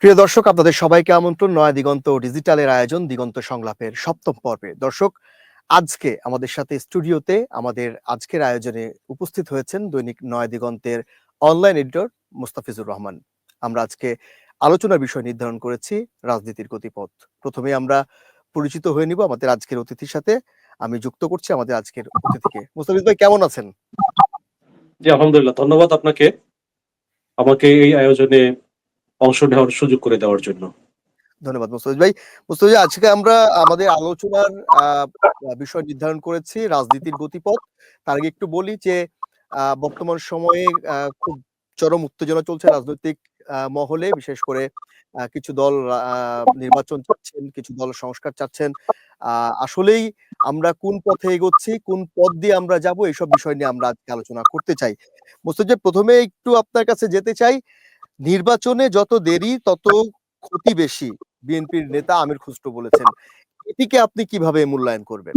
প্রিয় দর্শক, আপনাদের সবাইকে আমন্ত্রণ নয়া দিগন্ত ডিজিটালের আয়োজন দিগন্ত সংলাপের ৭ম পর্বে। দর্শক, আজকে আমাদের সাথে স্টুডিওতে আমাদের আজকের আয়োজনে উপস্থিত হয়েছেন দৈনিক নয়া দিগন্তের অনলাইন এডিটর মোস্তাফিজুর রহমান। আমরা আজকে আলোচনার বিষয় নির্ধারণ করেছি রাজনীতির গতিপথ। প্রথমেই আমরা পরিচিত হয়ে নিব আমাদের আজকের অতিথির সাথে। আমি যুক্ত করছি আমাদের আজকের অতিথিকে। মোস্তাফিজ ভাই, কেমন আছেন? জি, আলহামদুলিল্লাহ। ধন্যবাদ আপনাকে আমাকে এই আয়োজনে অংশ নেওয়ার সুযোগ করে দেওয়ার জন্য। ধন্যবাদ মোস্তাফিজ ভাই। মোস্তাফিজ ভাই, আজকে আমরা আমাদের আলোচনার বিষয় নির্ধারণ করেছি রাজনীতির গতিপথ। তার আগে একটু বলি যে বর্তমান সময়ে খুব চরম উত্তেজনা চলছে রাজনৈতিক মহলে। বিশেষ করে কিছু দল নির্বাচন চাচ্ছেন, কিছু দল সংস্কার চাচ্ছেন। আসলেই আমরা কোন পথে এগোচ্ছি, কোন পথ দিয়ে আমরা যাব, এইসব বিষয় নিয়ে আমরা আজকে আলোচনা করতে চাই। মোস্তাফিজ ভাই, প্রথমে একটু আপনার কাছে যেতে চাই, নির্বাচনে যত দেরি তত ক্ষতি বেশি, বিএনপির নেতা আমির খুসরো বলেছেন। এটিকে আপনি কিভাবে মূল্যায়ন করবেন?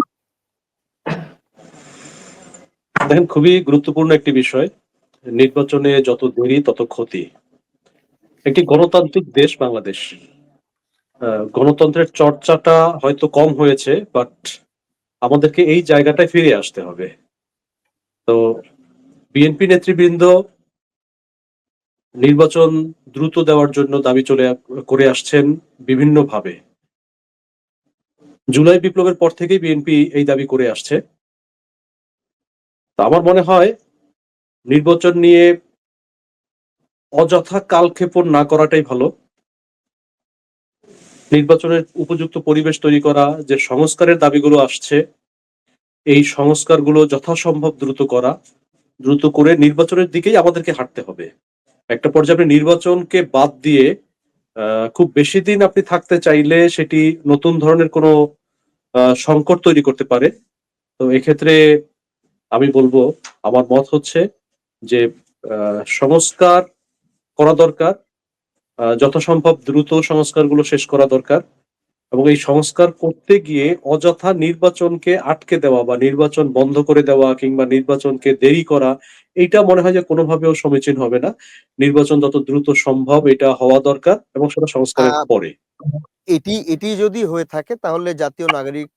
দেখেন, খুবই গুরুত্বপূর্ণ একটি বিষয়। নির্বাচনে যত দেরি তত ক্ষতি। একটি গণতান্ত্রিক দেশ বাংলাদেশ। গণতন্ত্রের চর্চাটা হয়তো কম হয়েছে, বাট আমাদেরকে এই জায়গাটায় ফিরে আসতে হবে। তো বিএনপি নেতৃবৃন্দ নির্বাচন দ্রুত দেওয়ার জন্য দাবি করে আসছেন বিভিন্নভাবে। জুলাই বিপ্লবের পর থেকেই বিএনপি এই দাবি করে আসছে। তো আমার মনে হয় নির্বাচন নিয়ে অযথা কালক্ষেপণ না করাটাই ভালো। নির্বাচনের উপযুক্ত পরিবেশ তৈরি করা, যে সংস্কারের দাবিগুলো আসছে এই সংস্কারগুলো যথাসম্ভব দ্রুত করে নির্বাচনের দিকেই আমাদেরকে হাঁটতে হবে। একটা পর্যায়ে আপনি নির্বাচনকে বাদ দিয়ে খুব বেশি দিন আপনি থাকতে চাইলে সেটি নতুন ধরনের কোনো সংকট তৈরি করতে পারে। তো এক্ষেত্রে আমি বলবো, আমার মত হচ্ছে যে সংস্কার করা দরকার, যথাসম্ভব দ্রুত সংস্কারগুলো শেষ করা দরকার এবং এই সংস্কার করতে গিয়ে অযথা নির্বাচনকে আটকে দেওয়া বা নির্বাচন বন্ধ করে দেওয়া কিংবা নির্বাচনকে দেরি করা, এইটা মনে হয় যে কোনোভাবেও সমীচীন হবে না। নির্বাচন যত দ্রুত সম্ভব এটা হওয়া দরকার এবং সেটা সংস্কারের আহ পরে। এটি যদি হয়ে থাকে তাহলে জাতীয় নাগরিক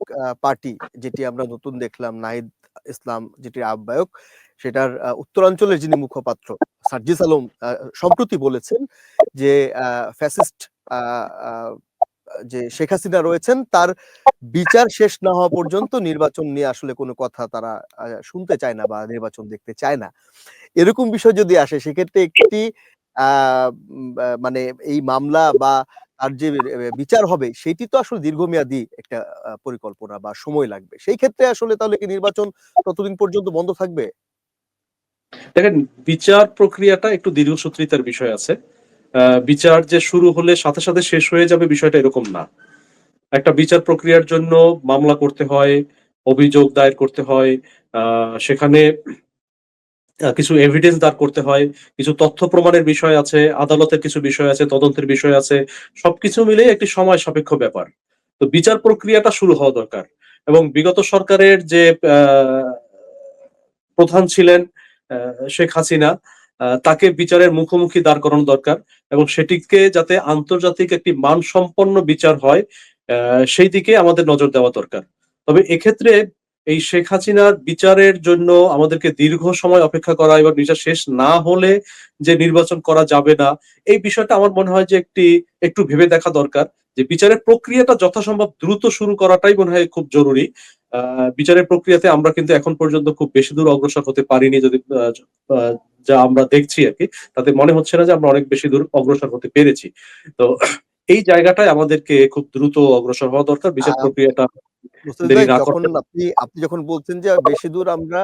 পার্টি, যেটি আমরা নতুন দেখলাম, নাহিদ ইসলাম যেটির আহ্বায়ক, সেটার উত্তরাঞ্চলের যিনি মুখপাত্র সার্জিস আলম সম্প্রতি বলেছেন যে ফ্যাসিস্ট যে শেখ হাসিনা রয়েছেন তার বিচার শেষ না হওয়া পর্যন্ত নির্বাচন নিয়ে আসলে কোনো কথা তারা শুনতে চায় না বা নির্বাচন দেখতে চায় না। এরকম বিষয় যদি আসে সেক্ষেত্রে একটি মানে এই মামলা বা তার যে বিচার হবে সেটি তো আসলে দীর্ঘমেয়াদী একটা পরিকল্পনা বা সময় লাগবে। সেই ক্ষেত্রে আসলে তাহলে কি নির্বাচন ততদিন পর্যন্ত বন্ধ থাকবে? দেখেন, বিচার প্রক্রিয়াটা একটু দীর্ঘসূত্রিতার বিষয় আছে। বিচার যে শুরু হলে সাথে সাথে শেষ হয়ে যাবে বিষয়টা এরকম না। একটা বিচার প্রক্রিয়ার জন্য মামলা করতে হয়, অভিযোগ দায়ের করতে হয়, সেখানে কিছু এভিডেন্স দাঁড় করতে হয়, কিছু তথ্য প্রমাণের বিষয় আছে, আদালতের কিছু বিষয় আছে, তদন্তের বিষয় আছে। সবকিছু মিলিয়ে একটি সময় সাপেক্ষ ব্যাপার। তো বিচার প্রক্রিয়াটা শুরু হওয়া দরকার এবং বিগত সরকারের যে আ প্রধান ছিলেন শেখ হাসিনা, তাকে বিচারের মুখোমুখি দাঁড় করানো দরকার এবং সেটিকে যাতে আন্তর্জাতিক একটি মানসম্পন্ন বিচার হয়, সেই দিকে আমাদের নজর দেওয়া দরকার। তবে এক্ষেত্রে এই শেখ হাসিনার বিচারের জন্য আমাদেরকে দীর্ঘ সময় অপেক্ষা করা এবং বিচার শেষ না হলে যে নির্বাচন করা যাবে না, এই বিষয়টা আমার মনে হয় যে একটু ভেবে দেখা দরকার। যে বিচারের প্রক্রিয়াটা যথাসম্ভব দ্রুত শুরু করাটাই মনে হয় খুব জরুরি। বিচারের প্রক্রিয়াতে আমরা কিন্তু এখন পর্যন্ত খুব বেশি দূর অগ্রসর হতে পারিনি, যদি যা আমরা দেখছি আরকি, তাতে মনে হচ্ছে না যে আমরা অনেক বেশি দূর অগ্রসর হতে পেরেছি। তো এই জায়গাটায় আমাদেরকে খুব দ্রুত অগ্রসর হওয়া দরকার। বিচার আ প্রক্রিয়াটা মুস্তাফিজ দেরি ভাই, না যখন করতে। আপনি যখন বলছেন যে বেশি দূর আমরা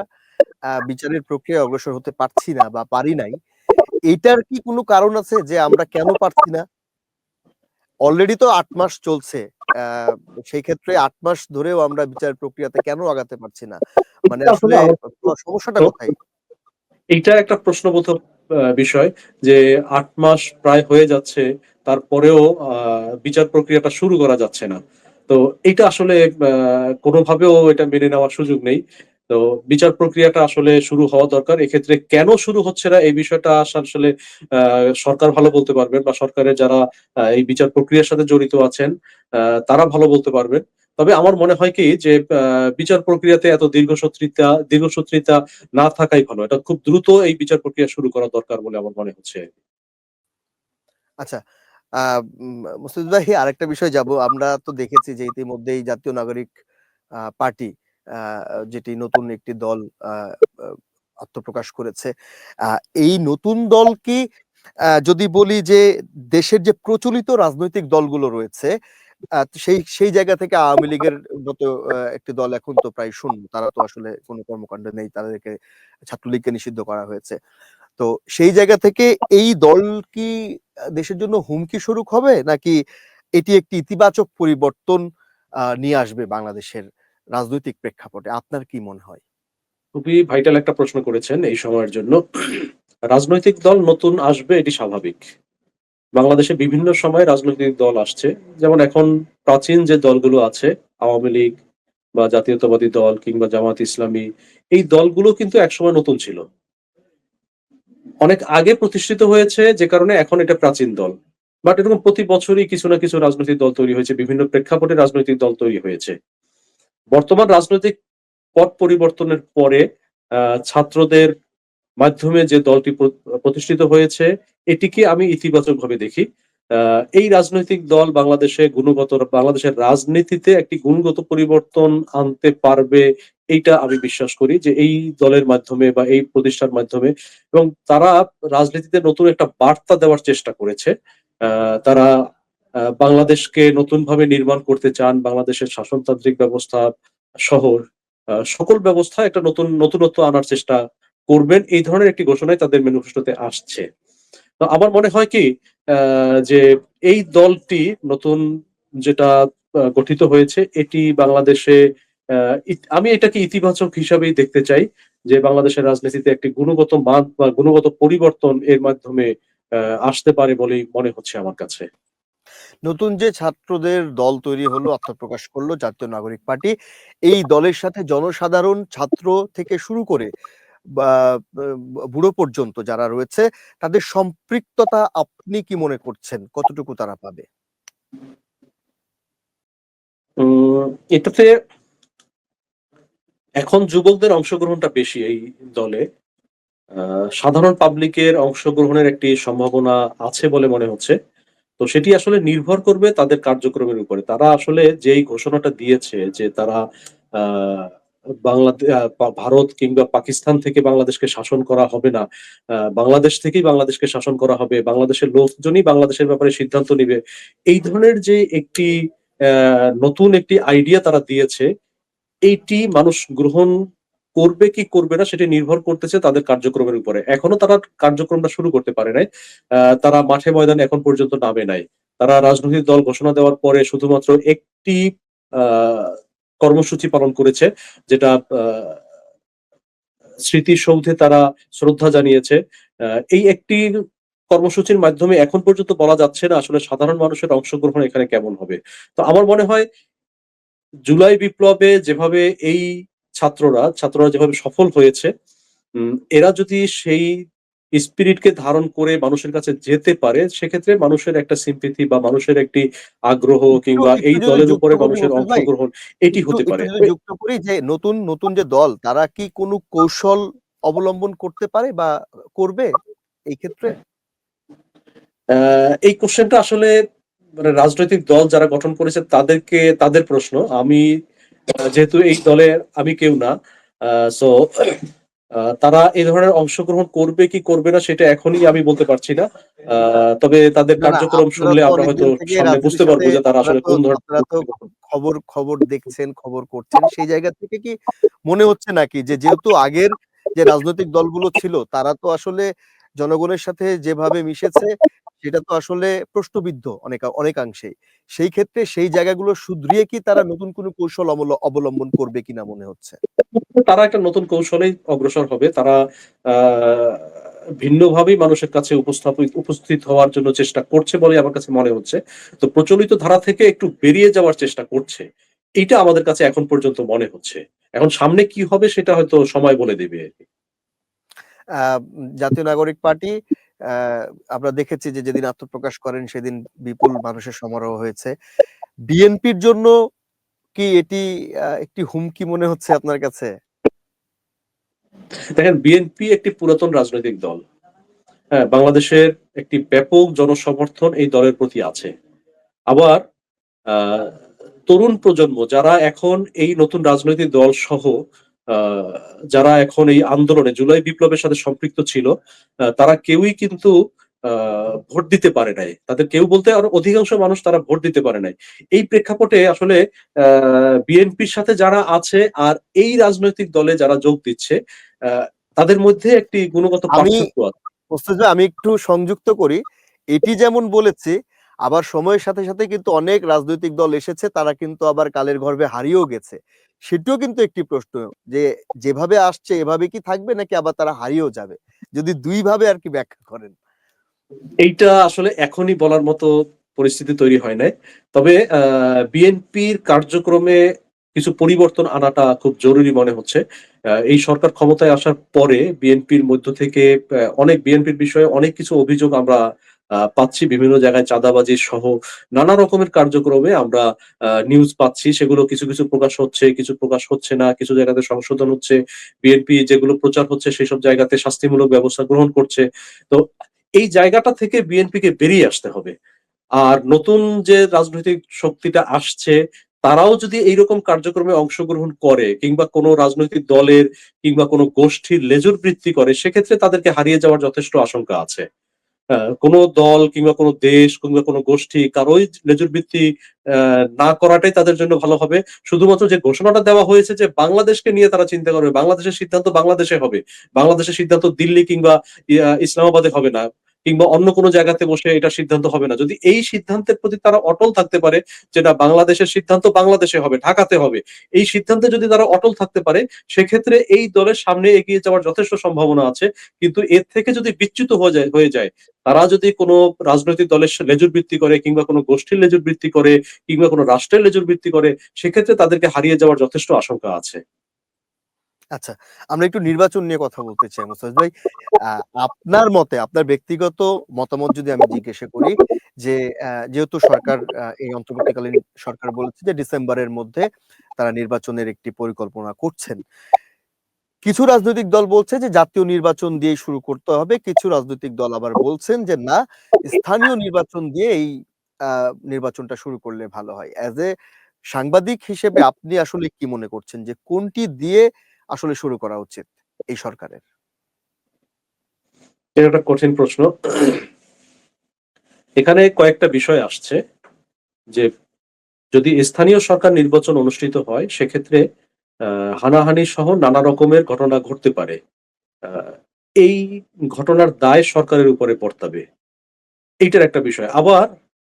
বিচারের প্রক্রিয়ায় অগ্রসর হতে পারছি না বা পারি নাই, এইটার কি কোনো কারণ আছে যে আমরা কেন পারছি না? অলরেডি তো ৮ মাস চলছে। আ সেই ক্ষেত্রে ৮ মাস ধরেও আমরা বিচার প্রক্রিয়াতে কেন আগাতে পারছি না? মানে এটা আসলে আসলে আমার সমস্যাটা কোথায়? এইটা একটা প্রশ্নবোধক বিষয় যে ৮ মাস প্রায় হয়ে যাচ্ছে, তারপরেও বিচার প্রক্রিয়াটা শুরু করা যাচ্ছে না। তো এইটা আসলে কোনোভাবেও এটা মেনে নেওয়ার সুযোগ নেই। তো তো বিচার প্রক্রিয়াটা আসলে শুরু হওয়া দরকার। এক্ষেত্রে কেন শুরু হচ্ছে না এই বিষয়টা আসলে সরকার ভালো বলতে পারবেন, বা সরকারের যারা এই বিচার প্রক্রিয়ার সাথে জড়িত আছেন আ তারা ভালো বলতে পারবেন। তবে আমার মনে হয় কি যে বিচার প্রক্রিয়াতে এত দীর্ঘসূত্রিতা না থাকাই ভালো। এটা খুব দ্রুত এই বিচার প্রক্রিয়া শুরু করা দরকার বলে আমার মনে হচ্ছে। আচ্ছা, আ মুস্তাফিজ ভাই, আরেকটা বিষয় যাব। আমরা তো দেখেছি যে ইতিমধ্যেই জাতীয় নাগরিক পার্টি, আ যেটি নতুন একটি দল আ আ আত্মপ্রকাশ করেছে। আ এই নতুন দল কি, যদি বলি যে দেশের যে প্রচলিত রাজনৈতিক দলগুলো রয়েছে, সেই সেই জায়গা থেকে আওয়ামী লীগের মতো একটি দল এখন তো প্রায় শূন্য। তারা তো আসলে কোনো কর্মকাণ্ডে নেই। তাদেরকে, ছাত্রলীগকে নিষিদ্ধ করা হয়েছে। তো সেই জায়গা থেকে এই দল কি দেশের জন্য হুমকি স্বরূপ হবে? নাকি এটি একটি ইতিবাচক পরিবর্তন নিয়ে আসবে বাংলাদেশের রাজনৈতিক প্রেক্ষাপটে? আপনার কি মনে হয়? খুবই ভাইটাল একটা প্রশ্ন করেছেন এই সময়ের জন্য। রাজনৈতিক দল নতুন আসবে এটি স্বাভাবিক। বাংলাদেশে বিভিন্ন সময়ে রাজনৈতিক দল আসছে। যেমন এখন প্রাচীন যে দলগুলো আছে, আওয়ামী লীগ বা জাতীয়তাবাদী দল কিংবা জামায়াত ইসলামী, এই দলগুলো কিন্তু একসময় নতুন ছিল। অনেক আগে প্রতিষ্ঠিত হয়েছে যে কারণে এখন এটা প্রাচীন দল। বাট এরকম প্রতি বছরই কিছু না কিছু রাজনৈতিক দল তৈরি হয়েছে। বিভিন্ন প্রেক্ষাপটে রাজনৈতিক দল তৈরি হয়েছে। বর্তমান রাজনৈতিক পট পরিবর্তনের পরে আ ছাত্রদের মাধ্যমে যে দলটি প্রতিষ্ঠিত হয়েছে, এটিকে আমি ইতিবাচকভাবে দেখি। আ এই রাজনৈতিক দল বাংলাদেশের রাজনীতিতে একটি গুণগত পরিবর্তন আনতে পারবে, এইটা আমি বিশ্বাস করি যে এই দলের মাধ্যমে বা এই প্রতিষ্ঠার মাধ্যমে, এবং তারা রাজনীতিতে নতুন একটা বার্তা দেওয়ার চেষ্টা করেছে। আ তারা বাংলাদেশকে নতুনভাবে নির্মাণ করতে চান। বাংলাদেশের শাসনতান্ত্রিক ব্যবস্থা সহ সকল ব্যবস্থায় একটা নতুনত্ব আনার চেষ্টা করবেন। এই ধরনের একটি ঘোষণাই তাদের ম্যানিফেস্টোতে আসছে। তো আমার মনে হয় কি আ যে এই দলটি নতুন যেটা গঠিত হয়েছে, এটি বাংলাদেশে আ আমি এটাকে ইতিবাচক হিসাবেই দেখতে চাই যে বাংলাদেশের রাজনীতিতে একটি গুণগত মান বা গুণগত পরিবর্তন এর মাধ্যমে আ আসতে পারে বলেই মনে হচ্ছে আমার কাছে। নতুন যে ছাত্রদের দল তৈরি হলো, আত্মপ্রকাশ করলো জাতীয় নাগরিক পার্টি, এই দলের সাথে জনসাধারণ, ছাত্র থেকে শুরু করে বা বুড়ো পর্যন্ত যারা রয়েছে, তাদের সম্পৃক্ততা আপনি কি মনে করছেন? কতটুকু তারা পাবে? এটাতে এখন যুবকদের অংশগ্রহণটা বেশি এই দলে। আ সাধারণ পাবলিকের অংশগ্রহণের একটি সম্ভাবনা আছে বলে মনে হচ্ছে। তো সেটি আসলে নির্ভর করবে তাদের কার্যক্রমের উপরে। তারা আসলে যেই ঘোষণাটা দিয়েছে যে তারা আ বাংলাদে আ পা ভারত কিংবা পাকিস্তান থেকে বাংলাদেশকে শাসন করা হবে না। বাংলাদেশ থেকেই বাংলাদেশকে শাসন করা হবে। বাংলাদেশের লোকজনই বাংলাদেশের ব্যাপারে সিদ্ধান্ত নিবে। এই ধরনের যে একটি নতুন একটি আইডিয়া তারা দিয়েছে, এইটি মানুষ গ্রহণ করবে কি করবে না সেটি নির্ভর করতেছে তাদের কার্যক্রমের উপরে। এখনো তারা কার্যক্রমটা শুরু করতে পারে নাই। তারা মাঠে ময়দানে এখন পর্যন্ত নামে নাই। তারা রাজনৈতিক দল ঘোষণা দেওয়ার পরে শুধুমাত্র একটি আ কর্মসূচি পালন করেছে, যেটা আ স্মৃতিসৌধে তারা শ্রদ্ধা জানিয়েছে। আ এই একটি কর্মসূচির মাধ্যমে এখন পর্যন্ত বলা যাচ্ছে না আসলে সাধারণ মানুষের অংশগ্রহণ এখানে কেমন হবে। তো আমার মনে হয় জুলাই বিপ্লবে যেভাবে এই ছাত্ররা যেভাবে সফল হয়েছে, এরা যদি সেই স্পিরিট কে ধারণ করে মানুষের কাছে যেতে পারে, সেক্ষেত্রে মানুষের একটা সিম্প্যাথি বা মানুষের একটি আগ্রহ একটু কিংবা একটু এই যদি দলের যুক্ত উপরে করি মানুষের মোস্তাক ভাই, অংশগ্রহণ এটি একটু হতে একটু পারে। যদি যুক্ত করি যে নতুন নতুন যে দল, তারা কি কোনো কৌশল অবলম্বন করতে পারে বা করবে এই ক্ষেত্রে? আ এই কোয়েশ্চেনটা আসলে মানে রাজনৈতিক দল যারা গঠন করেছে তাদের প্রশ্ন। আমি যেহেতু এই দলে আমি কেউ না। আ সো তারা এই ধরনের অংশগ্রহণ করবে কি করবে না সেটা এখনই আমি বলতে পারছি না। আ তবে তাদের না, না, কার্যক্রম আপনারা শুনলে তো আমরা হয়তো অনেকদিন থেকে সামনে বুঝতে রাজনীতির সাথে, পারবো যে তারা আসলে কোন ধরনের আপনারা তো খবর খবর দেখছেন, খবর করছেন। সেই জায়গা থেকে কি মনে হচ্ছে নাকি যে যেহেতু আগের যে রাজনৈতিক দলগুলো ছিল, তারা তো আসলে জনগণের সাথে যেভাবে মিশেছে, সেটা তো আসলে প্রশ্নবিদ্ধ অনেকাংশেই। সেই ক্ষেত্রে সেই জায়গাগুলো শুধরিয়ে কি তারা নতুন কোনো কৌশল অবলম্বন করবে কিনা মনে হচ্ছে? তারা একটা নতুন কৌশলেই অগ্রসর হবে। তারা আ ভিন্নভাবেই মানুষের কাছে উপস্থিত হওয়ার জন্য চেষ্টা করছে বলেই আমার কাছে মনে হচ্ছে। তো প্রচলিত ধারা থেকে একটু বেরিয়ে যাওয়ার চেষ্টা করছে। এইটা আমাদের কাছে এখন পর্যন্ত মনে হচ্ছে। এখন সামনে কি হবে সেটা হয়তো সময় বলে দেবে। জাতীয় নাগরিক পার্টি আ আমরা দেখেছি যে যেদিন আত্মপ্রকাশ করেন সেদিন বিপুল মানুষের সমারোহ হয়েছে। বিএনপির জন্য কি এটি একটি হুমকি মনে হচ্ছে আপনার কাছে? দেখেন, বিএনপি একটি পুরাতন রাজনৈতিক দল। হ্যাঁ, বাংলাদেশের একটি ব্যাপক জনসমর্থন এই দলের প্রতি আছে। আবার আ তরুণ প্রজন্ম যারা এখন এই নতুন রাজনৈতিক দল সহ আ যারা এখন এই আন্দোলনে জুলাই বিপ্লবের সাথে সম্পৃক্ত ছিল, তারা কেউই কিন্তু আ ভোট দিতে পারে নাই। তাদের কেউ বলতে আরো অধিকাংশ মানুষ তারা ভোট দিতে পারে নাই। এই প্রেক্ষাপটে আসলে আ বিএনপির সাথে যারা আছে আর এই রাজনৈতিক দলে যারা যোগ দিচ্ছে, আ তাদের মধ্যে একটি গুণগত আমি পার্থক্য আছে। ওস্তাদ ভাই আমি একটু সংযুক্ত করি। এটি যেমন বলেছি, আবার সময়ের সাথে, সাথে কিন্তু অনেক রাজনৈতিক দল এসেছে তারা কিন্তু আবার কালের গর্ভে হারিয়েও গেছে। সেটিও কিন্তু একটি প্রশ্ন যে যেভাবে আসছে এভাবে কি থাকবে নাকি আবার তারা হারিয়েও যাবে? যদি ২ ভাবে আরকি ব্যাখ্যা করেন। এইটা আসলে এখনই বলার মতো পরিস্থিতি তৈরি হয় নাই। তবে বিএনপির কার্যক্রমে কিছু পরিবর্তন আনাটা খুব জরুরি মনে হচ্ছে। এই সরকার ক্ষমতায় আসার পরে বিএনপির মধ্য থেকে বিএনপির বিষয়ে অনেক কিছু অভিযোগ আমরা পাচ্ছি। বিভিন্ন জায়গায় চাঁদাবাজি সহ নানা রকমের কার্যক্রমে আমরা নিউজ পাচ্ছি। সেগুলো কিছু, কিছু প্রকাশ হচ্ছে, কিছু প্রকাশ হচ্ছে না। কিছু জায়গাতে সংশোধন হচ্ছে। বিএনপি যেগুলো প্রচার হচ্ছে সেসব জায়গাতে শাস্তিমূলক ব্যবস্থা গ্রহণ করছে। তো এই জায়গাটা থেকে বিএনপিকে বেরিয়ে আসতে হবে। আর নতুন যে রাজনৈতিক শক্তিটা আসছে, তারাও যদি এইরকম কার্যক্রমে অংশগ্রহণ করে কিংবা কোনো রাজনৈতিক দলের কিংবা কোনো গোষ্ঠীর লেজুর বৃত্তি করে, সেক্ষেত্রে তাদেরকে হারিয়ে যাওয়ার যথেষ্ট আশঙ্কা আছে। কোনো দল কিংবা কোনো দেশ কিংবা কোনো গোষ্ঠী কারোই লেজুর বৃত্তি আ না করাটাই তাদের জন্য ভালো হবে। শুধুমাত্র যে ঘোষণাটা দেওয়া হয়েছে যে বাংলাদেশকে নিয়ে তারা চিন্তা করবে। বাংলাদেশের সিদ্ধান্ত বাংলাদেশে হবে। বাংলাদেশের সিদ্ধান্ত দিল্লি কিংবা ইসলামাবাদে হবে না। কিংবা অন্য কোনো জায়গাতে বসে এটার সিদ্ধান্ত হবে না। যদি এই সিদ্ধান্তের প্রতি তারা অটল থাকতে পারে যে না, বাংলাদেশের সিদ্ধান্ত বাংলাদেশে হবে, ঢাকাতে হবে। এই সিদ্ধান্তে যদি তারা অটল থাকতে পারে, সেক্ষেত্রে এই দলের সামনে এগিয়ে যাওয়ার যথেষ্ট সম্ভাবনা আছে। কিন্তু এর থেকে যদি বিচ্যুত হয়ে যায়, তারা যদি কোনো রাজনৈতিক দলের লেজুর বৃত্তি করে কিংবা কোনো গোষ্ঠীর লেজুর বৃত্তি করে কিংবা কোনো রাষ্ট্রের লেজুর বৃত্তি করে, সেক্ষেত্রে তাদেরকে হারিয়ে যাওয়ার যথেষ্ট আশঙ্কা আছে। আচ্ছা, আমরা একটু নির্বাচন নিয়ে কথা বলতে চাই মোস্তাফিজ ভাই। আ আপনার মতে, আপনার ব্যক্তিগত মতামত যদি আমি জিজ্ঞাসা করি যে, যেহেতু সরকার এই অন্তর্বর্তীকালীন সরকার বলেছে যে ডিসেম্বরের মধ্যে তারা নির্বাচনের একটি পরিকল্পনা করছেন। কিছু রাজনৈতিক দল বলছে যে জাতীয় নির্বাচন দিয়েই শুরু করতে হবে। কিছু রাজনৈতিক দল আবার বলছেন যে না, স্থানীয় নির্বাচন দিয়ে এই আ নির্বাচনটা শুরু করলে ভালো হয়। অ্যাজ এ সাংবাদিক হিসেবে আপনি আসলে কি মনে করছেন যে কোনটি দিয়ে আসলে শুরু করা উচিত এই সরকারের? এটা একটা কঠিন প্রশ্ন। এখানে কয়েকটা বিষয় আসছে যে যদি স্থানীয় সরকার নির্বাচন অনুষ্ঠিত হয়, সেক্ষেত্রে আ হানাহানি সহ নানা রকমের ঘটনা ঘটতে পারে। আ এই ঘটনার দায় সরকারের উপরে বর্তাবে। এইটার একটা বিষয়। আবার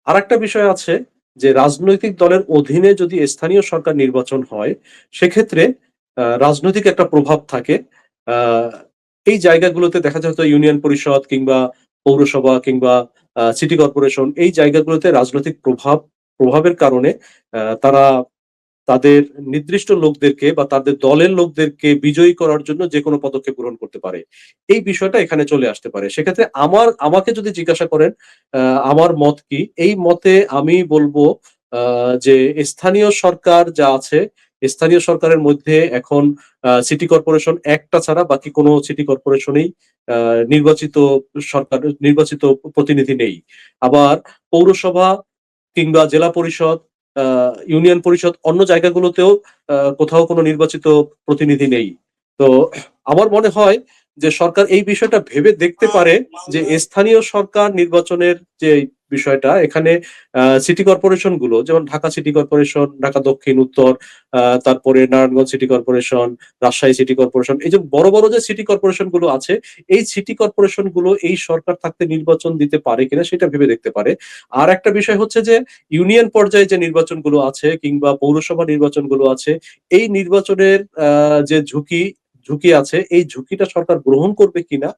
আরেকটা বিষয় আছে যে রাজনৈতিক দলের অধীনে যদি স্থানীয় সরকার নির্বাচন হয়, সেক্ষেত্রে রাজনৈতিক একটা প্রভাব থাকে। আ এই জায়গাগুলোতে দেখা যায় হয়তো ইউনিয়ন পরিষদ কিংবা পৌরসভা কিংবা সিটি কর্পোরেশন, এই জায়গাগুলোতে রাজনৈতিক প্রভাবের কারণে তারা তাদের নির্দিষ্ট লোকদেরকে বা তাদের দলের লোকদেরকে বিজয়ী করার জন্য যেকোনো পদক্ষেপ গ্রহণ করতে পারে। এই বিষয়টা এখানে চলে আসতে পারে। সেক্ষেত্রে আমাকে যদি জিজ্ঞাসা করেন আ আমার মত কি? এই মতে আমি বলব আ যে স্থানীয় সরকার যা আছে, স্থানীয় সরকারের মধ্যে এখন সিটি কর্পোরেশন একটা ছাড়া বাকি কোন সিটি কর্পোরেশনেই আ নির্বাচিত নির্বাচিত প্রতিনিধি নেই। আবার পৌরসভা কিংবা জেলা পরিষদ, আ ইউনিয়ন পরিষদ অন্য জায়গাগুলোতেও কোথাও কোনো নির্বাচিত প্রতিনিধি নেই। তো আমার মনে হয় যে সরকার এই বিষয়টা ভেবে দেখতে পারে যে স্থানীয় সরকার নির্বাচনের যে বিষয়টা এখানে সিটি কর্পোরেশন গুলো যেমন ঢাকা সিটি কর্পোরেশন, ঢাকা দক্ষিণ, উত্তর, তারপরে Narayanganj city corporation, Rajshahi city corporation, এই যে বড় যে সিটি কর্পোরেশন গুলো আছে, এই সিটি কর্পোরেশন গুলো এই সরকার থাকতে নির্বাচন দিতে পারে কিনা সেটা ভেবে দেখতে পারে। আর একটা বিষয় হচ্ছে যে ইউনিয়ন পর্যায়ে যে নির্বাচনগুলো আছে কিংবা পৌরসভা নির্বাচনগুলো আছে, এই নির্বাচনের যে ঝুঁকি আছে, এই ঝুঁকিটা সরকার গ্রহণ করবে কিনা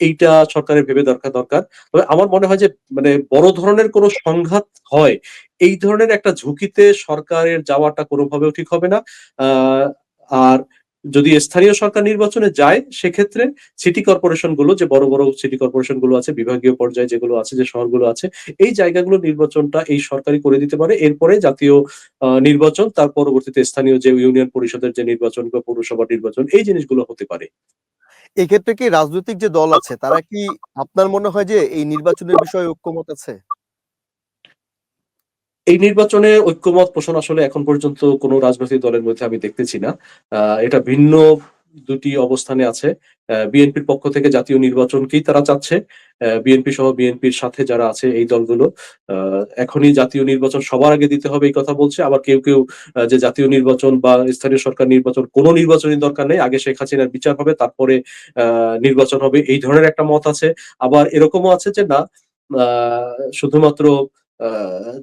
এইটা সরকারের ভেবে দরকার। তবে আমার মনে হয় যে মানে বড় ধরনের কোনো সংঘাত হয়, এই ধরনের একটা ঝুঁকিতে সরকারের যাওয়াটা কোনোভাবেও ঠিক হবে না। আ আর যদি স্থানীয় সরকার নির্বাচনে যায় সেক্ষেত্রে সিটি কর্পোরেশন গুলো, যে বড় বড় সিটি কর্পোরেশন গুলো আছে, বিভাগীয় পর্যায়ে যেগুলো আছে, যে শহরগুলো আছে, এই জায়গাগুলো নির্বাচনটা এই সরকারই করে দিতে পারে। এরপরে জাতীয় নির্বাচন, তার পরবর্তীতে স্থানীয় যে ইউনিয়ন পরিষদের যে নির্বাচন বা পৌরসভার নির্বাচন, এই জিনিসগুলো হতে পারে। এক্ষেত্রে কি রাজনৈতিক যে দল আছে তারা কি আপনার মনে হয় যে এই নির্বাচনের বিষয়ে ঐক্যমত আছে? এই নির্বাচনে ঐক্যমত পোষণ আসলে এখন পর্যন্ত কোনো রাজনৈতিক দলের মধ্যে আমি দেখতেছি না। এটা ভিন্ন দুটি অবস্থানে আছে। বিএনপির পক্ষ থেকে জাতীয় নির্বাচনকেই তারা চাচ্ছে। বিএনপি সহ বিএনপির সাথে যারা আছে এই দলগুলো আ এখনই জাতীয় নির্বাচন সবার আগে দিতে হবে এই কথা বলছে। আবার কেউ, কেউ যে জাতীয় নির্বাচন বা স্থানীয় সরকার নির্বাচন, কোনো নির্বাচনের দরকার নেই। আগে শেখ হাসিনার বিচার হবে, তারপরে আ নির্বাচন হবে। এই ধরনের একটা মত আছে। আবার এরকমও আছে যে না, আ শুধুমাত্র আ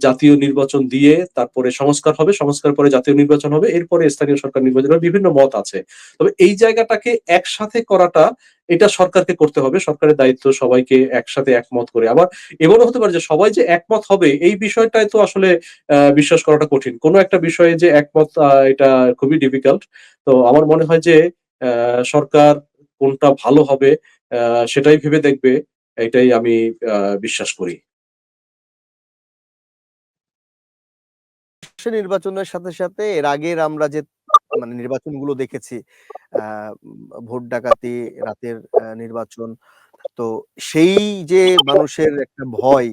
জাতীয় নির্বাচন দিয়ে তারপরে সংস্কার হবে, সংস্কার পরে জাতীয় নির্বাচন হবে, এরপরে স্থানীয় সরকার নির্বাচন হবে। বিভিন্ন মত আছে। তবে এই জায়গাটাকে একসাথে করাটা, এটা সরকারকে করতে হবে। সরকারের দায়িত্ব সবাইকে একসাথে একমত করে। আবার এমনও হতে পারে যে সবাই যে একমত হবে এই বিষয়টাই তো আসলে বিশ্বাস করাটা কঠিন। কোন একটা বিষয়ে যে একমত, এটা খুবই ডিফিকাল্ট। তো আমার মনে হয় যে সরকার কোনটা ভালো হবে আ সেটাই ভেবে দেখবে। এটাই আমি বিশ্বাস করি। সে নির্বাচনের সাথে, সাথে এর আগের আমরা যে মানে নির্বাচনগুলো দেখেছি, আ ভোট ডাকাতি, রাতের নির্বাচন। তো সেই যে মানুষের একটা ভয়,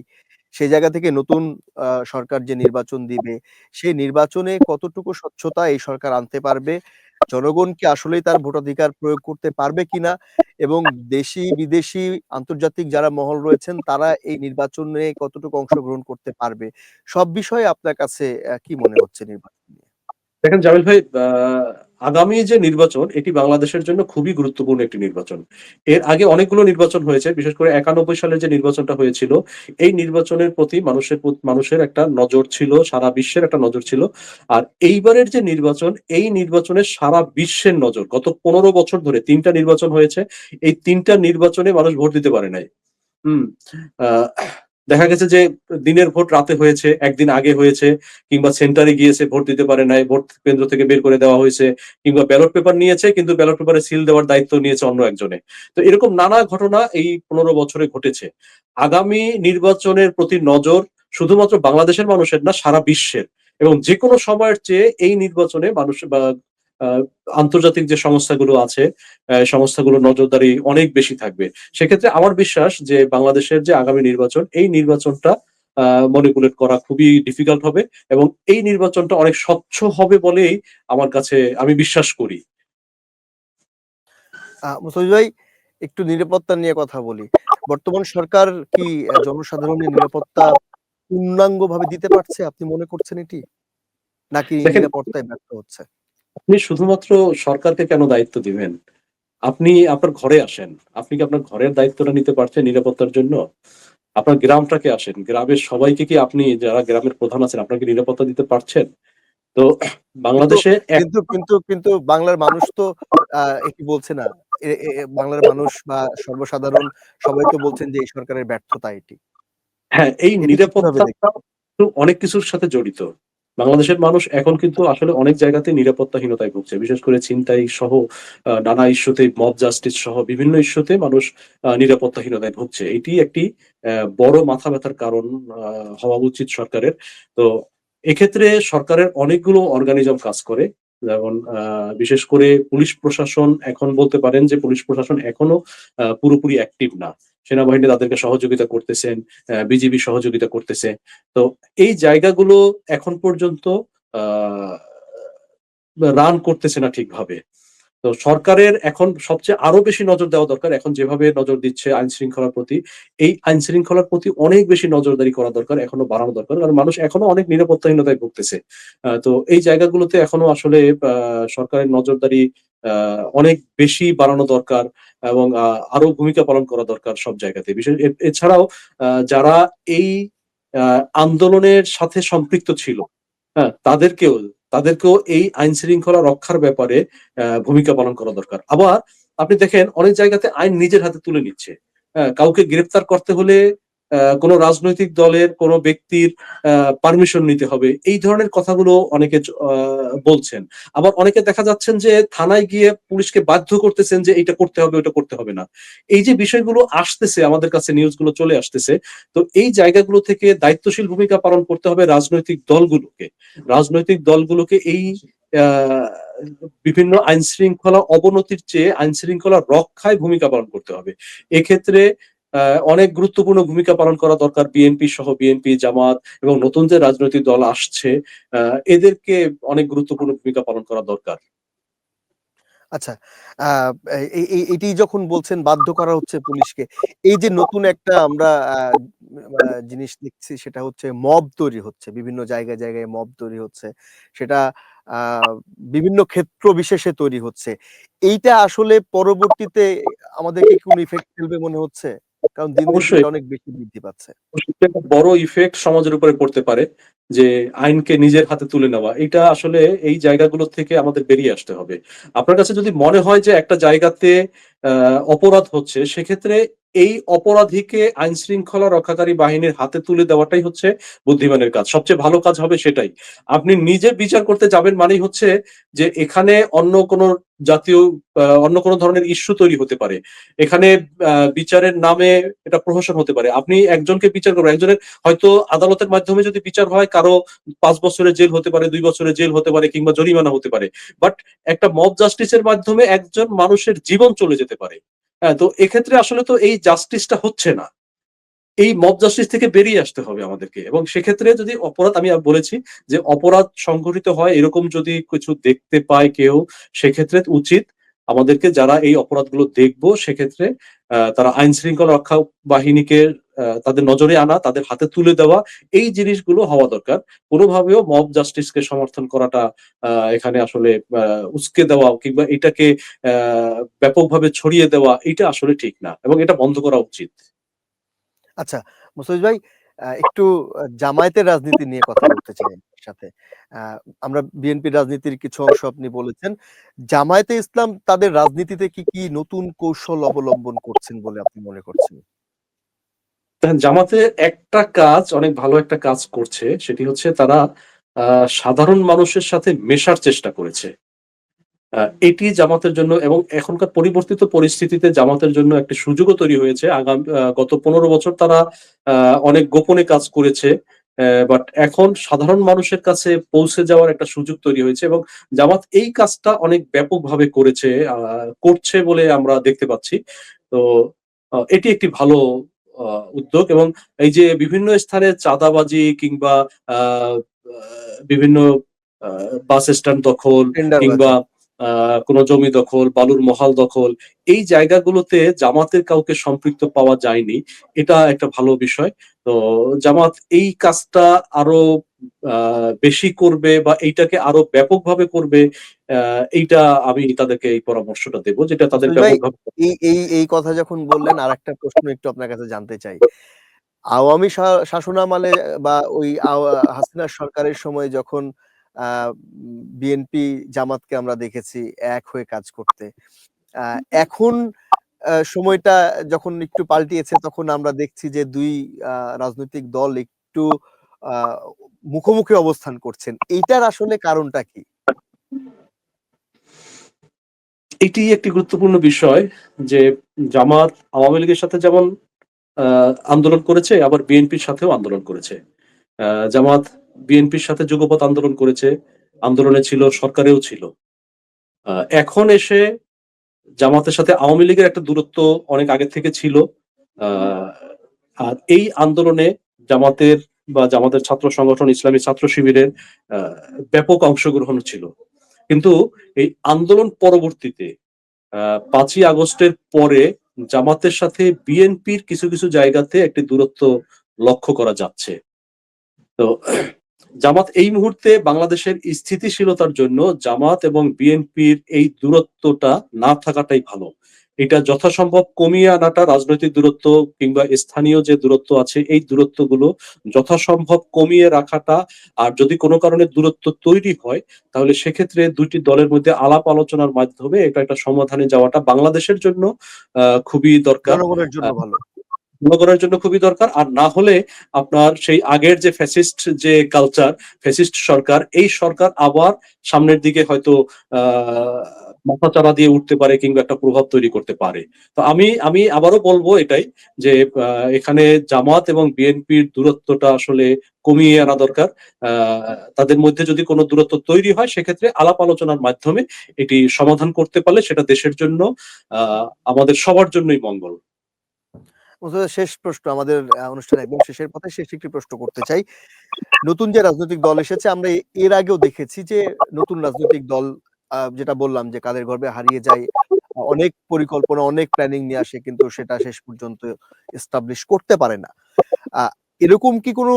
সেই জায়গা থেকে নতুন সরকার যে নির্বাচন দিবে, সেই নির্বাচনে কতটুকু স্বচ্ছতা এই সরকার আনতে পারবে? জনগণ কি আসলেই তার ভোটাধিকার প্রয়োগ করতে পারবে কিনা? এবং দেশি, বিদেশি, আন্তর্জাতিক যারা মহল রয়েছেন তারা এই নির্বাচনে কতটুকু অংশগ্রহণ করতে পারবে? সব বিষয়ে আপনার কাছে কি মনে হচ্ছে নির্বাচন নিয়ে? দেখেন জামিল ভাই, আগামী যে নির্বাচন এটি বাংলাদেশের জন্য খুবই গুরুত্বপূর্ণ একটি নির্বাচন। এর আগে অনেকগুলো নির্বাচন হয়েছে। বিশেষ করে ৯১ সালের যে নির্বাচনটা হয়েছিল, এই নির্বাচনের প্রতি মানুষের একটা নজর ছিল, সারা বিশ্বের একটা নজর ছিল। আর এইবারের যে নির্বাচন, এই নির্বাচনে সারা বিশ্বের নজর। গত ১৫ বছর ধরে ৩ টা নির্বাচন হয়েছে। এই ৩ টা নির্বাচনে মানুষ ভোট দিতে পারে নাই। হুম। আ দেখা গেছে যে দিনের ভোট রাতে হয়েছে, একদিন আগে হয়েছে, কিংবা সেন্টারে গিয়েছে ভোট দিতে পারে নাই, ভোট কেন্দ্র থেকে বের করে দেওয়া হয়েছে, কিংবা ব্যালট পেপার নিয়েছে কিন্তু ব্যালট পেপারে সিল দেওয়ার দায়িত্ব নিয়েছে অন্য একজনে। তো এরকম নানা ঘটনা এই ১৫ বছরে ঘটেছে। আগামী নির্বাচনের প্রতি নজর শুধুমাত্র বাংলাদেশের মানুষের না, সারা বিশ্বের। এবং যেকোনো সময়ের চেয়ে এই নির্বাচনে মানুষ বা আ আন্তর্জাতিক যে সংস্থাগুলো আছে, সংস্থাগুলোর নজরদারি অনেক বেশি থাকবে। সেক্ষেত্রে আমার বিশ্বাস যে বাংলাদেশের যে আগামী নির্বাচন, এই নির্বাচনটা আ ম্যানিপুলেট করা খুবই ডিফিকাল্ট হবে এবং এই নির্বাচনটা অনেক স্বচ্ছ হবে বলেই আমার কাছে, আমি বিশ্বাস করি। মুস্তাফিজ ভাই, একটু নিরাপত্তা নিয়ে কথা বলি। বর্তমান সরকার কি জনসাধারণের নিরাপত্তা পূর্ণাঙ্গভাবে দিতে পারছে? আপনি মনে করছেন এটি? নাকি দেখেন, নিরাপত্তায় ব্যর্থ হচ্ছে? আপনি শুধুমাত্র সরকারকে কেন দায়িত্ব দিবেন? আপনি আপনার ঘরে আসেন। আপনি কি আপনার ঘরের দায়িত্বটা নিতে পারছেন নিরাপত্তার জন্য? আপনার গ্রামটাকে আসেন। গ্রামের সবাইকে কি আপনি, যারা গ্রামের প্রধান আছেন, আপনাকে নিরাপত্তা দিতে পারছেন? তো কিন্তু বাংলাদেশে কিন্তু বাংলার মানুষ তো আ এটি বলছে না। এ এ এ বাংলার মানুষ বা সর্বসাধারণ সবাই তো বলছেন যে এই সরকারের ব্যর্থতা এটি। হ্যাঁ, এই এটিকে কিভাবে নিরাপত্তাটা দেখছেন? কিন্তু অনেক কিছুর সাথে জড়িত। বাংলাদেশের মানুষ এখন কিন্তু আসলে অনেক জায়গাতেই নিরাপত্তাহীনতায় ভুগছে। বিশেষ করে ছিনতাই সহ নানা ইস্যুতে, মব জাস্টিস সহ বিভিন্ন ইস্যুতে মানুষ নিরাপত্তাহীনতায় ভুগছে। এটি একটি বড় মাথা ব্যাথার কারণ আ হওয়া উচিত সরকারের। তো এক্ষেত্রে সরকারের অনেকগুলো অর্গানিজম কাজ করে। যেমন বিশেষ করে পুলিশ প্রশাসন, এখন বলতে পারেন যে পুলিশ প্রশাসন এখনো পুরোপুরি অ্যাক্টিভ না। সেনাবাহিনী তাদেরকে সহযোগিতা করতেছেন, বিজিবি সহযোগিতা করতেছে। তো এই জায়গাগুলো এখন পর্যন্ত আ রান করতেছে না ঠিকভাবে। তো সরকারের এখন সবচেয়ে আরো বেশি নজর দেওয়া দরকার। এখন যেভাবে নজর দিচ্ছে আইন শৃঙ্খলার প্রতি, এই আইন শৃঙ্খলার প্রতি অনেক বেশি নজরদারি করা দরকার, এখনো বাড়ানো দরকার। কারণ মানুষ এখনো অনেক নিরাপত্তাহীনতায় ভুগতেছে। তো এই জায়গাগুলোতে এখনো আসলে আ সরকারের নজরদারি আ অনেক বেশি বাড়ানো দরকার এবং আরো ভূমিকা পালন করা দরকার সব জায়গাতে। এছাড়াও যারা এই আ আন্দোলনের সাথে সম্পৃক্ত ছিল, হ্যাঁ? তাদেরকেও এই আইন শৃঙ্খলা রক্ষার ব্যাপারে ভূমিকা পালন করা দরকার। আবার আপনি দেখেন অনেক জায়গাতে আইন নিজের হাতে তুলে নিচ্ছে। হ্যাঁ? কাউকে গ্রেফতার করতে হলে কোনো রাজনৈতিক দলের কোনো ব্যক্তির পারমিশন নিতে হবে, এই ধরনের কথাগুলো অনেকে বলছেন। আবার অনেকে দেখা যাচ্ছেন যে থানায় গিয়ে পুলিশকে বাধ্য করতেছেন যে এটা করতে হবে, ওটা করতে হবে না। এই যে বিষয়গুলো আসতেছে আমাদের কাছে, নিউজগুলো চলে আসতেছে, তো এই জায়গাগুলো থেকে দায়িত্বশীল ভূমিকা পালন করতে হবে রাজনৈতিক দলগুলোকে। রাজনৈতিক দলগুলোকে এই আহ, বিভিন্ন আইন শৃঙ্খলা অবনতির চেয়ে আইন শৃঙ্খলা রক্ষায় ভূমিকা পালন করতে হবে। এক্ষেত্রে অনেক গুরুত্বপূর্ণ ভূমিকা পালন করা দরকার বিএনপি সহ, বিএনপি, জামাত এবং নতুন যে রাজনৈতিক দল আসছে, এদেরকে অনেক গুরুত্বপূর্ণ ভূমিকা পালন করা দরকার। আচ্ছা, আ এটি যখন বলছেন বাধ্য করা হচ্ছে পুলিশকে, এই যে নতুন একটা আমরা জিনিস দেখছি, সেটা হচ্ছে মব তৈরি হচ্ছে। বিভিন্ন জায়গায়, জায়গায় মব তৈরি হচ্ছে। সেটা আ বিভিন্ন ক্ষেত্র বিশেষে তৈরি হচ্ছে। এইটা আসলে পরবর্তীতে আমাদেরকে কোন ইফেক্ট ফেলবে মনে হচ্ছে? কারণ দিন, দিন তো অবশ্যই এটা অনেক বেশি বৃদ্ধি পাচ্ছে। একটা বড় ইফেক্ট সমাজের উপরে পড়তে পারে, যে আইনকে নিজের হাতে তুলে নেওয়া। এটা আসলে এই জায়গাগুলো থেকে আমাদের বেরিয়ে আসতে হবে। আপনার কাছে যদি মনে হয় যে একটা জায়গাতে অপরাধ হচ্ছে, সেক্ষেত্রে এই অপরাধীকে আইন শৃঙ্খলা রক্ষাকারী বাহিনীর হাতে তুলে দেওয়াটাই হচ্ছে বুদ্ধিমানের কাজ। সবচেয়ে ভালো কাজ হবে সেটাই। আপনি নিজে বিচার করতে যাবেন মানেই হচ্ছে যে এখানে অন্য কোনো জাতীয় অন্য কোনো ধরনের ইস্যু তৈরি হতে পারে। এখানে বিচারের নামে এটা প্রহসন হতে পারে। আপনি একজনকে বিচার করবেন, একজনের হয়তো আদালতের মাধ্যমে যদি বিচার হয়, কারো ৫ বছরের জেল হতে পারে, ২ বছরের জেল হতে পারে, কিংবা জরিমানা হতে পারে। বাট একটা মব জাস্টিসের মাধ্যমে একজন মানুষের জীবন চলে যেতে পারে। হ্যাঁ, তো এক্ষেত্রে আসলে তো এই জাস্টিসটা হচ্ছে না। এই মব জাস্টিস থেকে বেরিয়ে আসতে হবে আমাদেরকে, এবং সেক্ষেত্রে যদি অপরাধ, আমি বলেছি যে অপরাধ সংঘটিত হয় এরকম যদি কিছু দেখতে পায় কেউ, সেক্ষেত্রে উচিত আমাদেরকে, যারা এই অপরাধগুলো দেখবো, সেক্ষেত্রে তারা আইন শৃঙ্খলা রক্ষা বাহিনীকে তাদের নজরে আনা, তাদের হাতে তুলে দেওয়া, এই জিনিসগুলো হওয়া দরকার। কোনোভাবেও মব জাস্টিসকে সমর্থন করাটা, এখানে আসলে উস্কে দেওয়া কিংবা এটাকে ব্যাপকভাবে ছড়িয়ে দেওয়া, এটা আসলে ঠিক না, এবং এটা বন্ধ করা উচিত। আচ্ছা, মুস্তাফিজ ভাই, একটু জামায়াতের রাজনীতি নিয়ে কথা বলতে চাই আপনার সাথে। আ আমরা বিএনপির রাজনীতির কিছু অংশ আপনি বলেছেন। জামায়াতে ইসলাম তাদের রাজনীতিতে কি নতুন কৌশল অবলম্বন করছেন বলে আপনি মনে করছেন? দেখেন, জামাতের একটা কাজ, অনেক ভালো একটা কাজ করছে, সেটি হচ্ছে তারা সাধারণ মানুষের সাথে মেশার চেষ্টা করেছে। এটি জামাতের জন্য, এবং এখনকার পরিবর্তিত পরিস্থিতিতে জামাতের জন্য একটা সুযোগও তৈরি হয়েছে। গত ১৫ বছর তারা অনেক গোপনে কাজ করেছে। বাট এখন সাধারণ মানুষের কাছে পৌঁছে যাওয়ার একটা সুযোগ তৈরি হয়েছে, এবং জামাত এই কাজটা অনেক ব্যাপকভাবে করছে বলে আমরা দেখতে পাচ্ছি। তো এটি একটি ভালো উদ্যোগ, এবং এই যে বিভিন্ন স্থানে চাঁদাবাজি কিংবা আ আ বিভিন্ন আ বাস স্ট্যান্ড দখল কিংবা টেন্ডারবাজি। কোনো জমি দখল, বালুর মহাল দখল, এই জায়গাগুলোতে জামাতের কাউকে সম্পৃক্ত পাওয়া যায়নি। এটা একটা ভালো বিষয়। তো জামাত এই কাজটা আরো আ বেশি করবে বা এইটাকে আরো ব্যাপকভাবে করবে, আ এইটা আমি তাদেরকে এই পরামর্শটা দেব, যেটা তাদের মুস্তাফিজ ভাই, ব্যাপকভাবে। এই কথা যখন বললেন, আরেকটা প্রশ্ন একটু আপনার কাছে জানতে চাই। আওয়ামী শাসনামলে বা ওই হাসিনার সরকারের সময় যখন আ বিএনপি জামাতকে আমরা দেখেছি এক হয়ে কাজ করতে। আ এখন সময়টা যখন একটু পাল্টিয়েছে, তখন আমরা দেখছি যে ২ আ রাজনৈতিক দল একটু আ মুখোমুখি অবস্থান করছেন। এইটার আসলে কারণটা কি? এটি একটি গুরুত্বপূর্ণ বিষয়, যে জামাত আওয়ামী লীগের সাথে যেমন আ আন্দোলন করেছে, আবার বিএনপির সাথেও আন্দোলন করেছে। জামাত বিএনপির সাথে যুগপৎ আন্দোলন করেছে, আন্দোলনে ছিল, সরকারেও ছিল। আ এখন এসে জামাতের সাথে আওয়ামী লীগের একটা দূরত্ব অনেক আগে থেকে ছিল। আ আর এই আন্দোলনে জামাতের জামাতের ছাত্র সংগঠন ইসলামী ছাত্র শিবিরের আ ব্যাপক অংশগ্রহণ ছিল। কিন্তু এই আন্দোলন পরবর্তীতে ৫ই আগস্টের পরে জামাতের সাথে বিএনপির কিছু, কিছু জায়গাতে একটি দূরত্ব লক্ষ্য করা যাচ্ছে। তো জামাত এই মুহূর্তে বাংলাদেশের স্থিতিশীলতার জন্য জামাত এবং বিএনপির এই দূরত্বটা না থাকাটাই ভালো। এটা যথাসম্ভব কমিয়ে আনাটা, রাজনৈতিক দূরত্ব কিংবা স্থানীয় যে দূরত্ব আছে, এই দূরত্বগুলো যথাসম্ভব কমিয়ে রাখাটা, আর যদি কোনো কারণে দূরত্ব তৈরি হয়, তাহলে সেক্ষেত্রে ২ টি দলের মধ্যে আলাপ আলোচনার মাধ্যমে এটা একটা সমাধানে যাওয়াটা বাংলাদেশের জন্য খুবই দরকার। জনগণের আ জন্য ভালো। ভালো করার জন্য খুবই দরকার। আর না হলে আপনার সেই আগের যে ফ্যাসিস্ট যে কালচার, ফ্যাসিস্ট সরকার, এই সরকার আবার সামনের দিকে হয়তো আ মাথাচাড়া দিয়ে উঠতে পারে কিংবা একটা প্রভাব তৈরি করতে পারে। তো আমি আবারও বলব এটাই যে আ এখানে জামাত এবং বিএনপির দূরত্বটা আসলে কমিয়ে আনা দরকার। আ তাদের মধ্যে যদি কোন দূরত্ব তৈরি হয় সেক্ষেত্রে আলাপ আলোচনার মাধ্যমে এটি সমাধান করতে পারলে সেটা দেশের জন্য আ আমাদের সবার জন্যই মঙ্গল। মুস্তফা, শেষ প্রশ্ন আমাদের অনুষ্ঠানের একদম শেষের পথে শেষ একটি প্রশ্ন করতে চাই। নতুন যে রাজনৈতিক দল এসেছে আমরা এর আগেও দেখেছি যে নতুন রাজনৈতিক দল যেটা বললাম যে কাদের গর্বে হারিয়ে যায়, অনেক পরিকল্পনা অনেক প্ল্যানিং নিয়ে আসে কিন্তু সেটা শেষ পর্যন্ত এস্টাবলিশ করতে পারে না। এরকম কি কোনো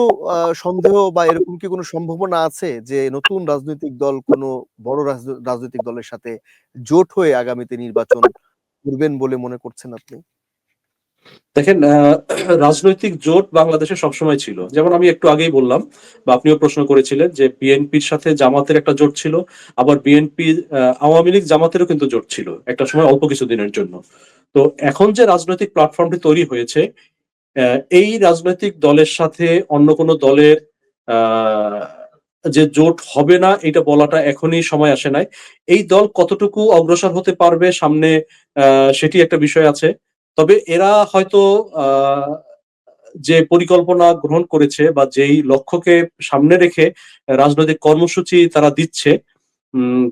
সন্দেহ বা এরকম কি কোনো সম্ভাবনা আছে যে নতুন রাজনৈতিক দল কোনো বড় রাজনৈতিক দলের সাথে জোট হয়ে আগামীতে নির্বাচন করবেন বলে মনে করছেন আপনি? দেখেন রাজনৈতিক জোট বাংলাদেশে সবসময় ছিল। যেমন আমি একটু আগেই বললাম বা আপনিও প্রশ্ন করেছিলেন যে বিএনপির সাথে জামাতের একটা জোট ছিল। আবার বিএনপি আওয়ামী লীগ জামাতেরও কিন্তু জোট ছিল। একটা সময় অল্প কিছুদিনের জন্য। তো এখন যে রাজনৈতিক প্ল্যাটফর্মটি তৈরি হয়েছে, এই রাজনৈতিক দলের সাথে অন্য কোন দলের আ যে জোট হবে না এটা বলাটা এখনই সময় আসে নাই। এই দল কতটুকু অগ্রসর হতে পারবে সামনে আ সেটি একটা বিষয় আছে। তবে এরা হয়তো আ যে পরিকল্পনা গ্রহণ করেছে বা যেই লক্ষ্যকে সামনে রেখে রাজনৈতিক কর্মসূচি তারা দিচ্ছে,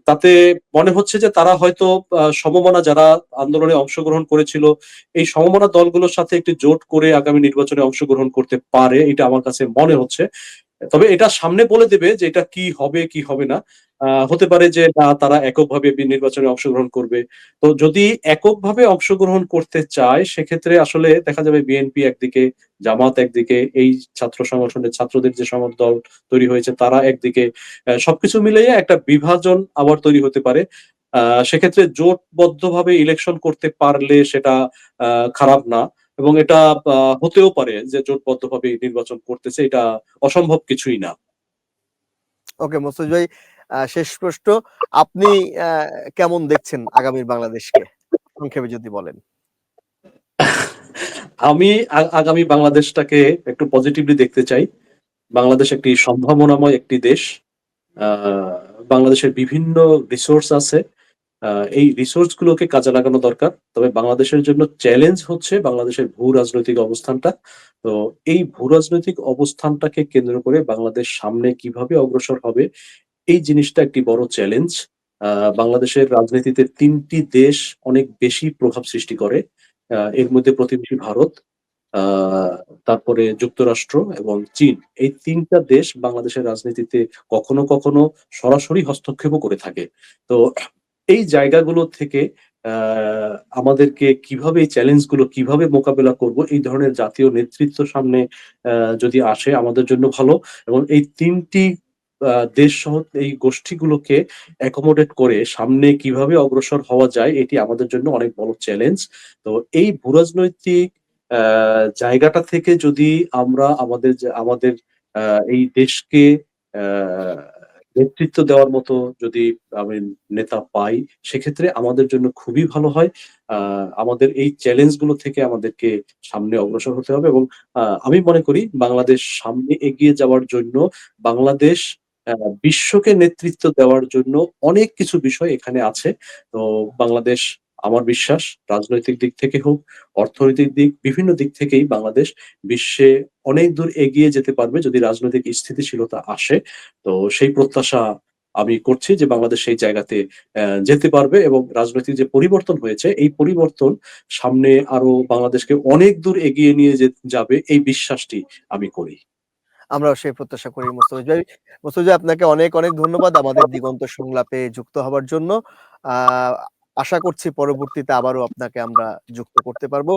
তাতে মনে হচ্ছে যে তারা হয়তো সমমনা যারা আন্দোলনে অংশগ্রহণ করেছিল, এই সমমনা দলগুলোর সাথে একটি জোট করে আগামী নির্বাচনে অংশগ্রহণ করতে পারে। এটা আমার কাছে মনে হচ্ছে। তবে এটা সামনে বলে দেবে যে এটা কি হবে, কি হবে না। হতে পারে যে না তারা এককভাবে নির্বাচনে অংশগ্রহণ করবে। তো যদি এককভাবে অংশগ্রহণ করতে চায় সেক্ষেত্রে আসলে দেখা যাবে বিএনপি একদিকে, জামাত একদিকে, এই ছাত্র সংগঠনের ছাত্রদের যে দল তৈরি হয়েছে তারা একদিকে। সবকিছু মিলিয়ে একটা বিভাজন আবার তৈরি হতে পারে। আ সেক্ষেত্রে জোটবদ্ধভাবে ইলেকশন করতে পারলে সেটা আ খারাপ না। এবং এটা হতেও পারে যে জোটবদ্ধভাবে নির্বাচন করতেছে। এটা অসম্ভব কিছুই না। ওকে মোস্তাফিজ ভাই, শেষ প্রশ্ন। আপনি আ কেমন দেখছেন আগামীর বাংলাদেশকে? সংক্ষেপে যদি বলেন। আমি আগামী বাংলাদেশটাকে একটু পজিটিভলি দেখতে চাই। বাংলাদেশ একটি সম্ভাবনাময় একটি দেশ। আ বাংলাদেশের বিভিন্ন রিসোর্স আছে। আ এই রিসোর্স গুলোকে কাজে লাগানো দরকার। তবে বাংলাদেশের জন্য চ্যালেঞ্জ হচ্ছে বাংলাদেশের ভূ-রাজনৈতিক অবস্থানটা। তো এই ভূ-রাজনৈতিক অবস্থানটাকে কেন্দ্র করে বাংলাদেশ সামনে কিভাবে অগ্রসর হবে, এই জিনিসটা একটি বড় চ্যালেঞ্জ। আ বাংলাদেশের রাজনীতিতে ৩ টি দেশ অনেক বেশি প্রভাব সৃষ্টি করে। এর মধ্যে প্রতিবেশী ভারত, আ তারপরে যুক্তরাষ্ট্র এবং চীন। এই ৩ টা দেশ বাংলাদেশের রাজনীতিতে কখনো, কখনো সরাসরি হস্তক্ষেপও করে থাকে। তো এই জায়গাগুলো থেকে আ আমাদেরকে কিভাবে এই চ্যালেঞ্জ গুলো কিভাবে মোকাবেলা করব, এই ধরনের জাতীয় নেতৃত্ব সামনে আ যদি আসে আমাদের জন্য ভালো এবং এই ৩ টি দেশসহ এই গোষ্ঠীগুলোকে accommodate করে সামনে কিভাবে অগ্রসর হওয়া যায় এটি আমাদের জন্য অনেক বড় চ্যালেঞ্জ। তো এই ভূরাজনৈতিক আ জায়গাটা থেকে যদি আমরা আমাদের আ এই দেশকে আ নেতৃত্ব দেওয়ার মতো যদি আমি নেতা পাই, সেক্ষেত্রে আমাদের জন্য খুবই ভালো হয়। আ আমাদের এই চ্যালেঞ্জ গুলো থেকে আমাদেরকে সামনে অগ্রসর হতে হবে এবং আমি মনে করি বাংলাদেশ সামনে এগিয়ে যাওয়ার জন্য বাংলাদেশ আ বিশ্বকে নেতৃত্ব দেওয়ার জন্য অনেক কিছু বিষয় এখানে আছে। তো বাংলাদেশ আমার বিশ্বাস রাজনৈতিক দিক থেকে হোক, অর্থনৈতিক দিক, বিভিন্ন দিক থেকেই বাংলাদেশ বিশ্বে অনেক দূর এগিয়ে যেতে পারবে যদি রাজনৈতিক স্থিতিশীলতা আসে। তো সেই প্রত্যাশা আমি করছি যে বাংলাদেশ সেই জায়গাতে যেতে পারবে এবং রাজনৈতিক যে পরিবর্তন হয়েছে, এই পরিবর্তন সামনে আরো বাংলাদেশকে অনেক দূর এগিয়ে নিয়ে যাবে এই বিশ্বাসটি আমি করি। আমরাও সেই প্রত্যাশা করি মোস্তাফিজ ভাই। মোস্তাফিজ ভাই, আপনাকে অনেক, অনেক ধন্যবাদ আমাদের দিগন্ত সংলাপে যুক্ত হবার জন্য। আ আশা করছি পরবর্তীতে আবারও আপনাকে আমরা যুক্ত করতে পারবো।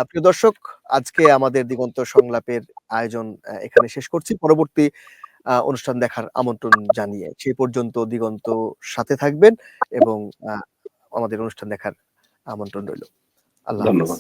প্রিয় দর্শক, আজকে আমাদের দিগন্ত সংলাপের আয়োজন এখানে শেষ করছি। পরবর্তী অনুষ্ঠান দেখার আমন্ত্রণ জানিয়ে সেই পর্যন্ত দিগন্ত সাথে থাকবেন এবং আ আমাদের অনুষ্ঠান দেখার আমন্ত্রণ রইল। আল্লাহ হাফেজ। ধন্যবাদ।